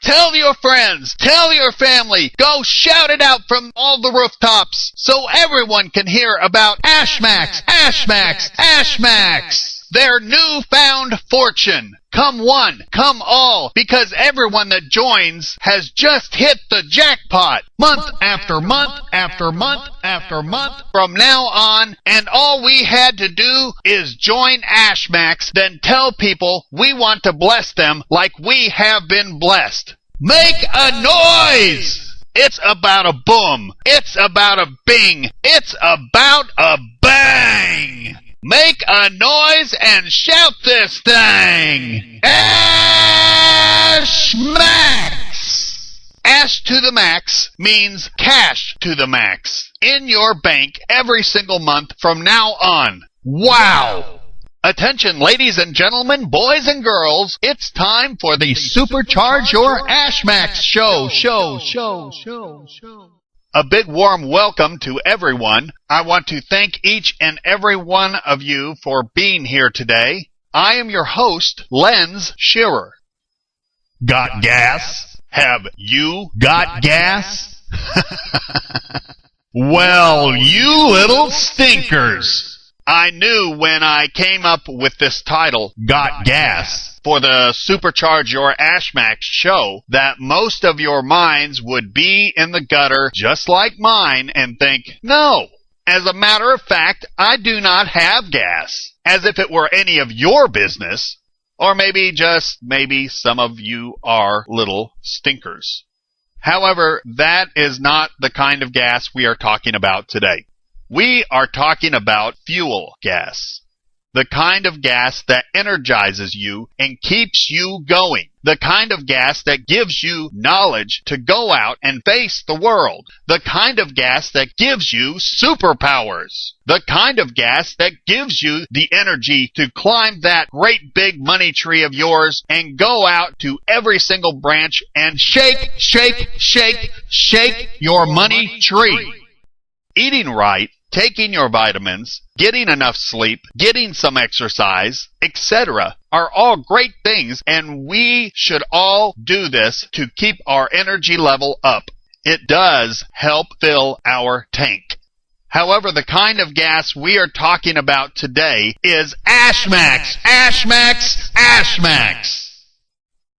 Tell your friends. Tell your family. Go shout it out from all the rooftops so everyone can hear about AshMax, AshMax, AshMax. Their newfound fortune. Come one, come all, because everyone that joins has just hit the jackpot. Month after month after month after month from now on, and all we had to do is join AshMax, then tell people we want to bless them like we have been blessed. Make a noise! It's about a boom. It's about a bing. It's about a bang. Make a noise and shout this thing! AshMax! Ash to the max means cash to the max. In your bank every single month from now on. Wow! Attention, ladies and gentlemen, boys and girls, it's time for the Supercharge Your AshMax show. A big warm welcome to everyone. I want to thank each and every one of you for being here today. I am your host, Lenz Shearer. Got gas? Have you got gas? Well, you little stinkers. I knew when I came up with this title, Got Gas, for the Supercharge Your AshMax show, that most of your minds would be in the gutter just like mine and think, no, as a matter of fact, I do not have gas, as if it were any of your business, or maybe some of you are little stinkers. However, that is not the kind of gas we are talking about today. We are talking about fuel gas. The kind of gas that energizes you and keeps you going. The kind of gas that gives you knowledge to go out and face the world. The kind of gas that gives you superpowers. The kind of gas that gives you the energy to climb that great big money tree of yours and go out to every single branch and shake your money tree. Eating right, taking your vitamins, getting enough sleep, getting some exercise, etc. are all great things, and we should all do this to keep our energy level up. It does help fill our tank. However, the kind of gas we are talking about today is AshMax, AshMax, AshMax.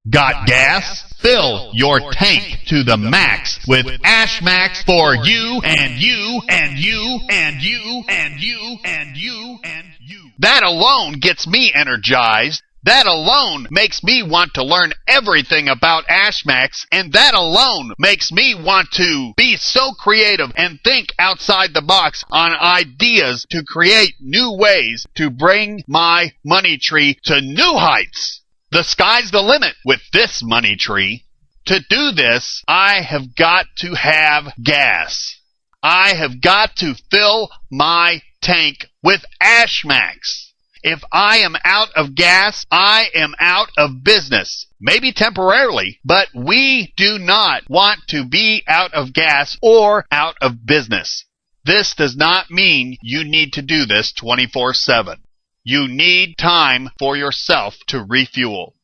Got gas? Fill your tank to the max with AshMax for you and you and you and you and you and you and you. That alone gets me energized. That alone makes me want to learn everything about AshMax, and that alone makes me want to be so creative and think outside the box on ideas to create new ways to bring my money tree to new heights. The sky's the limit with this money tree. To do this, I have got to have gas. I have got to fill my tank with AshMax. If I am out of gas, I am out of business. Maybe temporarily, but we do not want to be out of gas or out of business. This does not mean you need to do this 24/7. You need time for yourself to refuel.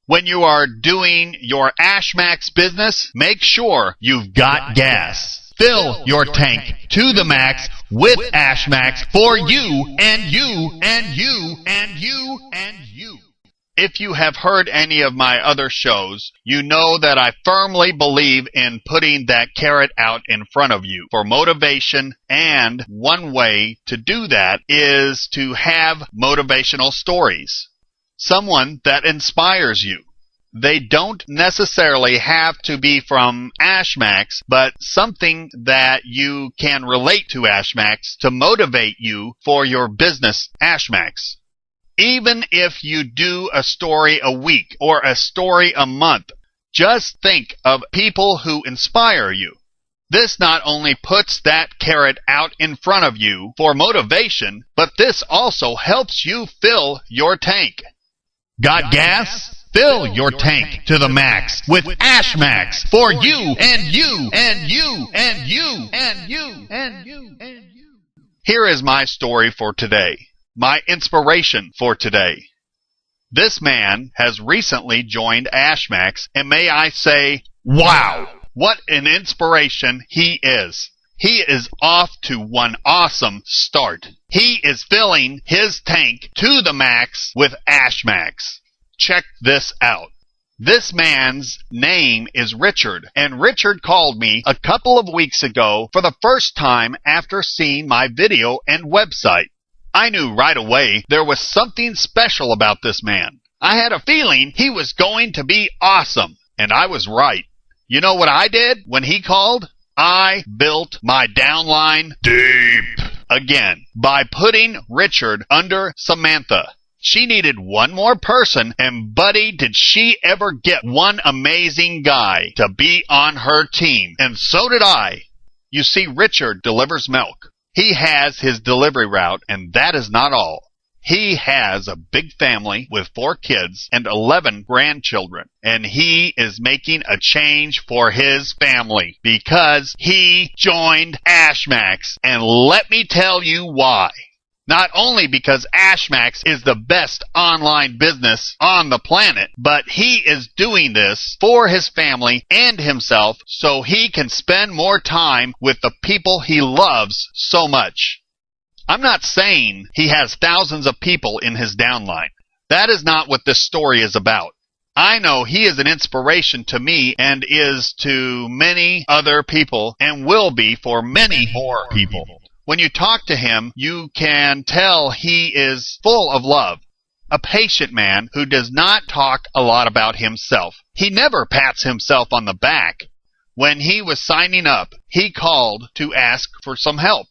When you are doing your AshMax business, make sure you've got gas. Fill your tank to the max with AshMax for you and you and you and you and you. If you have heard any of my other shows, you know that I firmly believe in putting that carrot out in front of you for motivation, and one way to do that is to have motivational stories. Someone that inspires you. They don't necessarily have to be from AshMax, but something that you can relate to AshMax to motivate you for your business AshMax. Even if you do a story a week or a story a month, just think of people who inspire you. This not only puts that carrot out in front of you for motivation, but this also helps you fill your tank. Got gas? Fill your tank to the max with AshMax for you and you and you and you and you and you and you. Here is my story for today, my inspiration for today. This man has recently joined AshMax, and may I say, wow! What an inspiration he is. He is off to one awesome start. He is filling his tank to the max with AshMax. Check this out. This man's name is Richard, and Richard called me a couple of weeks ago for the first time after seeing my video and website. I knew right away there was something special about this man. I had a feeling he was going to be awesome, and I was right. You know what I did when he called? I built my downline deep again by putting Richard under Samantha. She needed one more person, and buddy, did she ever get one amazing guy to be on her team. And so did I. You see, Richard delivers milk. He has his delivery route, and that is not all. He has a big family with 4 kids and 11 grandchildren, and he is making a change for his family because he joined AshMax, and let me tell you why. Not only because AshMax is the best online business on the planet, but he is doing this for his family and himself so he can spend more time with the people he loves so much. I'm not saying he has thousands of people in his downline. That is not what this story is about. I know he is an inspiration to me and is to many other people and will be for many more people. When you talk to him, you can tell he is full of love. A patient man who does not talk a lot about himself. He never pats himself on the back. When he was signing up, he called to ask for some help.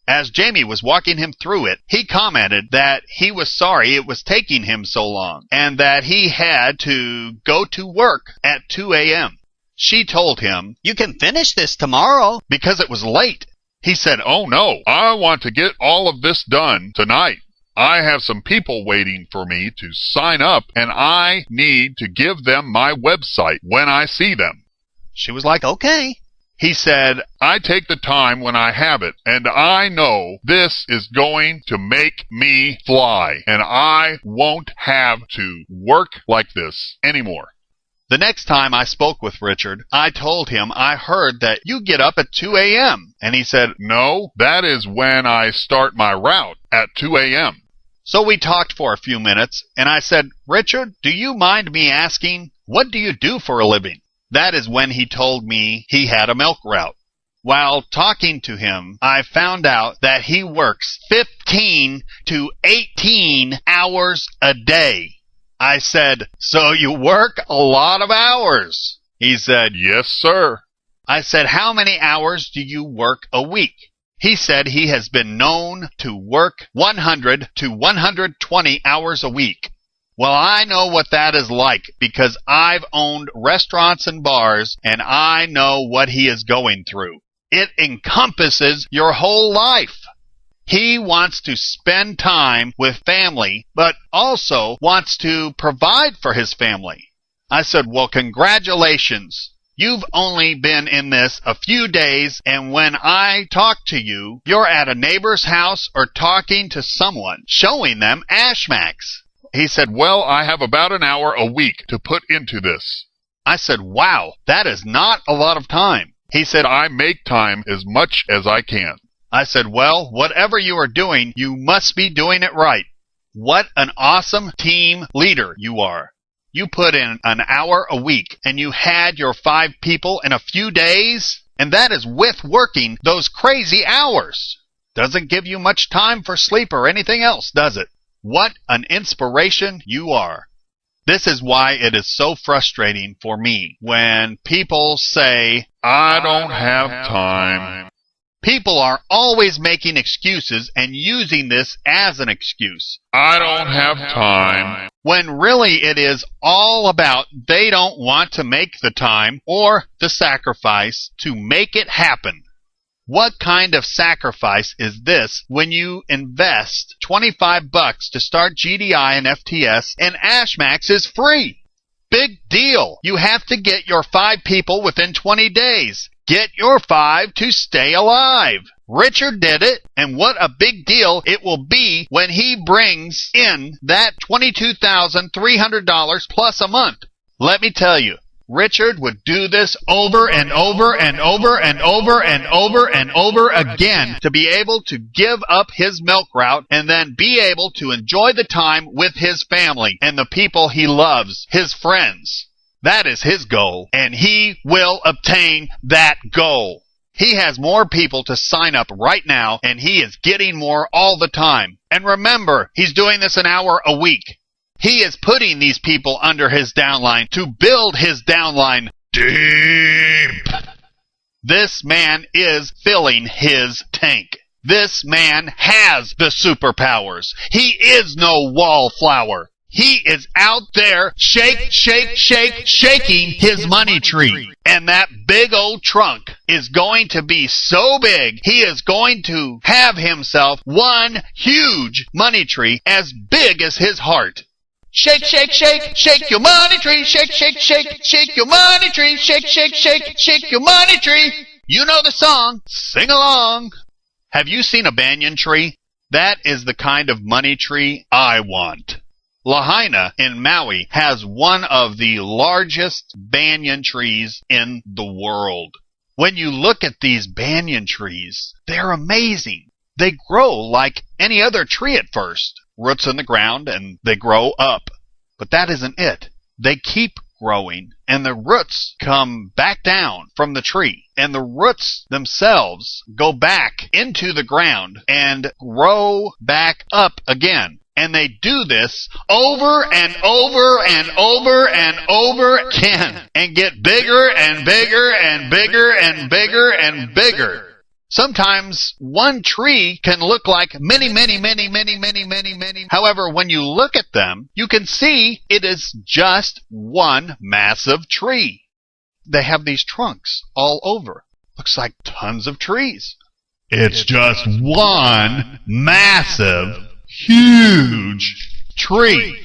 As Jamie was walking him through it, he commented that he was sorry it was taking him so long and that he had to go to work at 2 a.m. She told him, "You can finish this tomorrow," because it was late. He said, "Oh no, I want to get all of this done tonight. I have some people waiting for me to sign up, and I need to give them my website when I see them." She was like, "Okay." He said, "I take the time when I have it, and I know this is going to make me fly, and I won't have to work like this anymore." The next time I spoke with Richard, I told him I heard that you get up at 2 a.m. And he said, "No, that is when I start my route, at 2 a.m. So we talked for a few minutes, and I said, "Richard, do you mind me asking, what do you do for a living?" That is when he told me he had a milk route. While talking to him, I found out that he works 15 to 18 hours a day. I said, "So you work a lot of hours?" He said, "Yes, sir." I said, "How many hours do you work a week?" He said he has been known to work 100 to 120 hours a week. Well, I know what that is like because I've owned restaurants and bars, and I know what he is going through. It encompasses your whole life. He wants to spend time with family, but also wants to provide for his family. I said, "Well, congratulations. You've only been in this a few days, and when I talk to you, you're at a neighbor's house or talking to someone, showing them AshMax." He said, "Well, I have about an hour a week to put into this." I said, "Wow, that is not a lot of time." He said, "I make time as much as I can." I said, "Well, whatever you are doing, you must be doing it right. What an awesome team leader you are. You put in an hour a week, and you had your 5 people in a few days, and that is with working those crazy hours. Doesn't give you much time for sleep or anything else, does it? What an inspiration you are." This is why it is so frustrating for me when people say, "I don't have time." People are always making excuses and using this as an excuse. "I don't have time." When really it is all about they don't want to make the time or the sacrifice to make it happen. What kind of sacrifice is this when you invest $25 to start GDI and FTS and AshMax is free? Big deal. You have to get your 5 people within 20 days. Get your 5 to stay alive. Richard did it, and what a big deal it will be when he brings in that $22,300 plus a month. Let me tell you, Richard would do this over and over and over and over and over and over again to be able to give up his milk route and then be able to enjoy the time with his family and the people he loves, his friends. That is his goal, and he will obtain that goal. He has more people to sign up right now, and he is getting more all the time. And remember, he's doing this an hour a week. He is putting these people under his downline to build his downline deep. This man is filling his tank. This man has the superpowers. He is no wallflower. He is out there shaking his money tree. And that big old trunk is going to be so big, he is going to have himself one huge money tree as big as his heart. Shake, shake, shake, shake your money tree. Shake, shake, shake, shake your money tree. Shake, shake, shake, shake your money tree. You know the song. Sing along. Have you seen a banyan tree? That is the kind of money tree I want. Lahaina in Maui has one of the largest banyan trees in the world. When you look at these banyan trees, they're amazing. They grow like any other tree at first. Roots in the ground and they grow up. But that isn't it. They keep growing and the roots come back down from the tree. And the roots themselves go back into the ground and grow back up again. And they do this over and over and over and over again and get bigger and bigger and bigger and bigger and bigger. Sometimes one tree can look like many. However, when you look at them, you can see it is just one massive tree. They have these trunks all over. Looks like tons of trees. It's just one massive huge tree.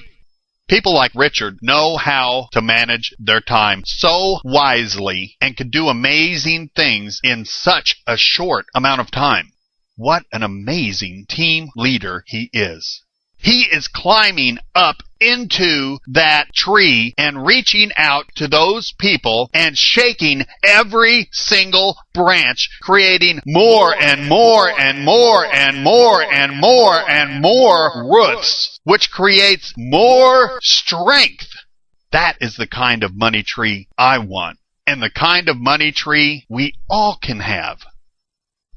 People like Richard know how to manage their time so wisely and can do amazing things in such a short amount of time. What an amazing team leader he is. He is climbing up into that tree and reaching out to those people and shaking every single branch, creating more and more and more and more and more and more roots, which creates more strength. That is the kind of money tree I want, and the kind of money tree we all can have.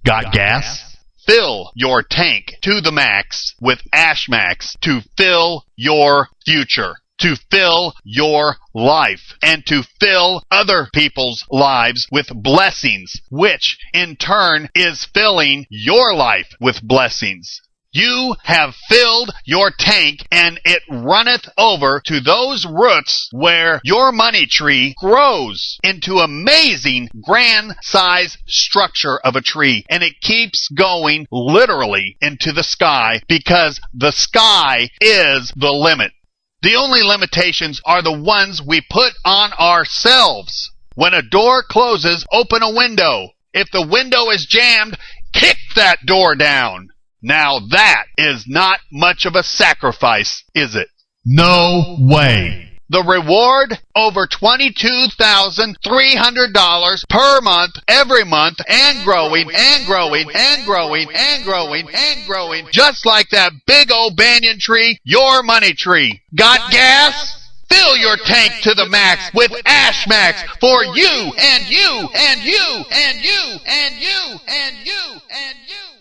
Got gas? Fill your tank to the max with AshMax to fill your future, to fill your life, and to fill other people's lives with blessings, which in turn is filling your life with blessings. You have filled your tank, and it runneth over to those roots where your money tree grows into amazing grand size structure of a tree. And it keeps going literally into the sky, because the sky is the limit. The only limitations are the ones we put on ourselves. When a door closes, open a window. If the window is jammed, kick that door down. Now that is not much of a sacrifice, is it? No way. The reward, over $22,300 per month, every month, and growing, and growing, and growing, and growing, and growing, just like that big old banyan tree, your money tree. Got gas? Fill your tank to the max with AshMax for you, and you, and you, and you, and you, and you, and you.